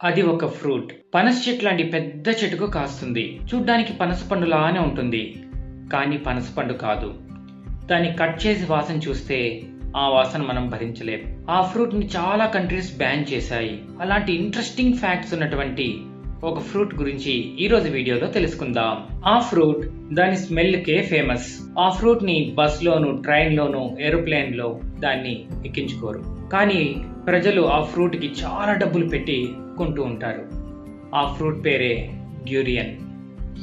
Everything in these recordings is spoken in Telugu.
అది ఒక ఫ్రూట్. పనస చెట్టు లాంటి పెద్ద చెట్టుకు కాస్తుంది. చూడ్డానికి పనస పండులానే ఉంటుంది. కానీ పనస పండు కాదు. దాన్ని కట్ చేసి వాసన చూస్తే ఆ వాసన మనం భరించలేం. ఆ ఫ్రూట్ ని చాలా కంట్రీస్ బ్యాన్ చేశాయి. అలాంటి ఇంట్రెస్టింగ్ ఫ్యాక్ట్స్ ఉన్నటువంటి ఒక ఫ్రూట్ గురించి ఈ రోజు వీడియోలో తెలుసుకుందాం. ఆ ఫ్రూట్ దాని స్మెల్ కే ఫేమస్. ఆ ఫ్రూట్ ని బస్ లోను, ట్రైన్ లోను, ఏరోప్లేన్ లో దాన్ని ఎక్కించుకోరు. కానీ ప్రజలు ఆ ఫ్రూట్ కి చాలా డబ్బులు పెట్టి కొంటూ ఉంటారు. ఆ ఫ్రూట్ పేరే డ్యూరియన్.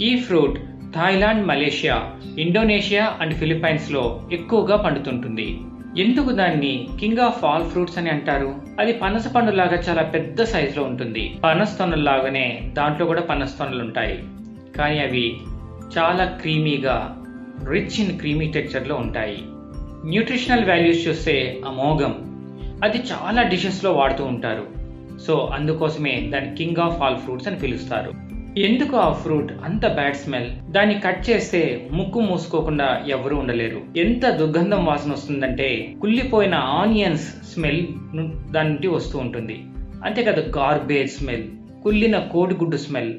ఈ fruit Thailand, Malaysia, Indonesia and Philippines లో ఎక్కువగా పండుతుంటుంది. ఎందుకు దాన్ని కింగ్ ఆఫ్ ఆల్ ఫ్రూట్స్ అని అంటారు? అది పనస పండు లాగా చాలా పెద్ద సైజ్ లో ఉంటుంది. పనస తొనల్లాగానే దాంట్లో కూడా పనస తొనలు ఉంటాయి. కానీ అవి చాలా క్రీమీగా, రిచ్ ఇన్ క్రీమీ టెక్స్చర్ లో ఉంటాయి. న్యూట్రిషనల్ వాల్యూస్ చూస్తే అమోఘం. అది చాలా డిషెస్ లో వాడుతూ ఉంటారు. సో అందుకోసమే దాన్ని కింగ్ ఆఫ్ ఆల్ ఫ్రూట్స్ అని పిలుస్తారు. ఎందుకు ఆ ఫ్రూట్ అంత బ్యాడ్ స్మెల్? దాన్ని కట్ చేస్తే ముక్కు మూసుకోకుండా ఎవరు ఉండలేరు. ఎంత దుర్గంధం వాసన వస్తుందంటే కుళ్ళిపోయిన ఆనియన్స్ స్మెల్ దాని నుండి వస్తూ ఉంటుంది. అంతేకాదు గార్బేజ్ స్మెల్, కుళ్ళిన కోడిగుడ్డు స్మెల్,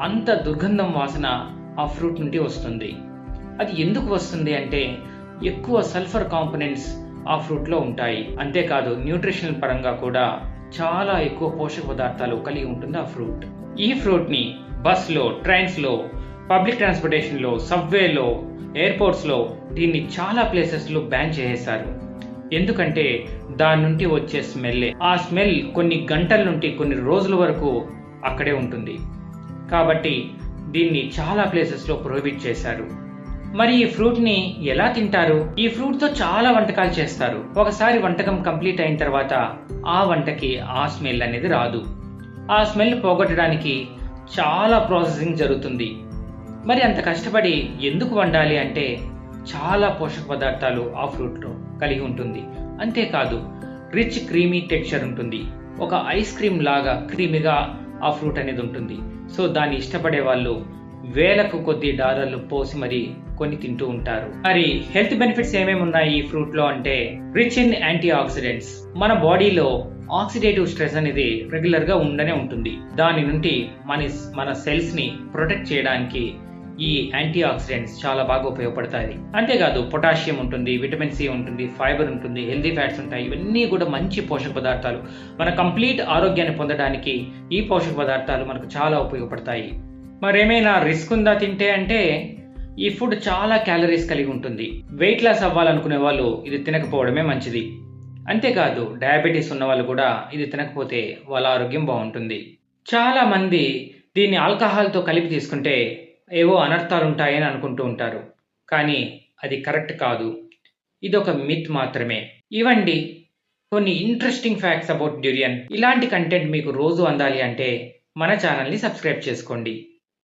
అంత దుర్గంధం వాసన ఆ ఫ్రూట్ నుండి వస్తుంది. అది ఎందుకు వస్తుంది అంటే ఎక్కువ సల్ఫర్ కాంపోనెంట్స్ ఆ ఫ్రూట్ లో ఉంటాయి. అంతేకాదు న్యూట్రిషనల్ పరంగా కూడా చాలా ఎక్కువ పోషక పదార్థాలు కలిగి ఉంటుంది ఆ ఫ్రూట్. ఈ ఫ్రూట్ ని బస్ లో, ట్రైన్స్ లో, పబ్లిక్ ట్రాన్స్పోర్టేషన్ లో, సబ్వేలో, ఎయిర్పోర్ట్స్ లో దీన్ని చాలా ప్లేసెస్ లో బ్యాన్ చేసేశారు. ఎందుకంటే దాని నుండి వచ్చే స్మెల్లే, ఆ స్మెల్ కొన్ని గంటల నుండి కొన్ని రోజుల వరకు అక్కడే ఉంటుంది. కాబట్టి దీన్ని చాలా ప్లేసెస్ లో ప్రొహిబిట్ చేశారు. మరి ఈ ఫ్రూట్ ని ఎలా తింటారు? ఈ ఫ్రూట్ తో చాలా వంటకాలు చేస్తారు. ఒకసారి వంటకం కంప్లీట్ అయిన తర్వాత ఆ వంటకి ఆ స్మెల్ అనేది రాదు. ఆ స్మెల్ పోగొట్టడానికి చాలా ప్రాసెసింగ్ జరుగుతుంది. మరి అంత కష్టపడి ఎందుకు వండాలి అంటే చాలా పోషక పదార్థాలు ఆ ఫ్రూట్ లో కలిగి ఉంటుంది. అంతేకాదు రిచ్ క్రీమీ టెక్స్చర్ ఉంటుంది. ఒక ఐస్ క్రీమ్ లాగా క్రీమీగా ఆ ఫ్రూట్ అనేది ఉంటుంది. సో దాన్ని ఇష్టపడే వాళ్ళు వేలకు కొద్ది డాలర్లు పోసి మరి కొన్ని తింటూ ఉంటారు. మరి హెల్త్ బెనిఫిట్స్ ఏమేమి ఉన్నాయి ఈ ఫ్రూట్ లో అంటే రిచ్ ఇన్ యాంటీ ఆక్సిడెంట్స్. మన బాడీలో ఆక్సిడేటివ్ స్ట్రెస్ అనేది రెగ్యులర్ గా ఉండనే ఉంటుంది. దాని నుండి మన సెల్స్ ని ప్రొటెక్ట్ చేయడానికి ఈ యాంటీ ఆక్సిడెంట్స్ చాలా బాగా ఉపయోగపడతాయి. అంతేకాదు పొటాషియం ఉంటుంది, విటమిన్ సి ఉంటుంది, ఫైబర్ ఉంటుంది, హెల్దీ ఫ్యాట్స్ ఉంటాయి. ఇవన్నీ కూడా మంచి పోషక పదార్థాలు. మన కంప్లీట్ ఆరోగ్యాన్ని పొందడానికి ఈ పోషక పదార్థాలు మనకు చాలా ఉపయోగపడతాయి. మరేమైనా రిస్క్ ఉందా తింటే అంటే ఈ ఫుడ్ చాలా క్యాలరీస్ కలిగి ఉంటుంది. వెయిట్ లాస్ అవ్వాలనుకునే వాళ్ళు ఇది తినకపోవడమే మంచిది. అంతేకాదు డయాబెటీస్ ఉన్న వాళ్ళు కూడా ఇది తినకపోతే వాళ్ళ ఆరోగ్యం బాగుంటుంది. చాలా మంది దీన్ని ఆల్కహాల్తో కలిపి తీసుకుంటే ఏవో అనర్థాలు ఉంటాయని అనుకుంటూ ఉంటారు. కానీ అది కరెక్ట్ కాదు. ఇది ఒక మిత్ మాత్రమే. ఇవండి కొన్ని ఇంట్రెస్టింగ్ ఫ్యాక్ట్స్ అబౌట్ డ్యూరియన్. ఇలాంటి కంటెంట్ మీకు రోజు అందాలి అంటే మన ఛానల్ని సబ్స్క్రైబ్ చేసుకోండి.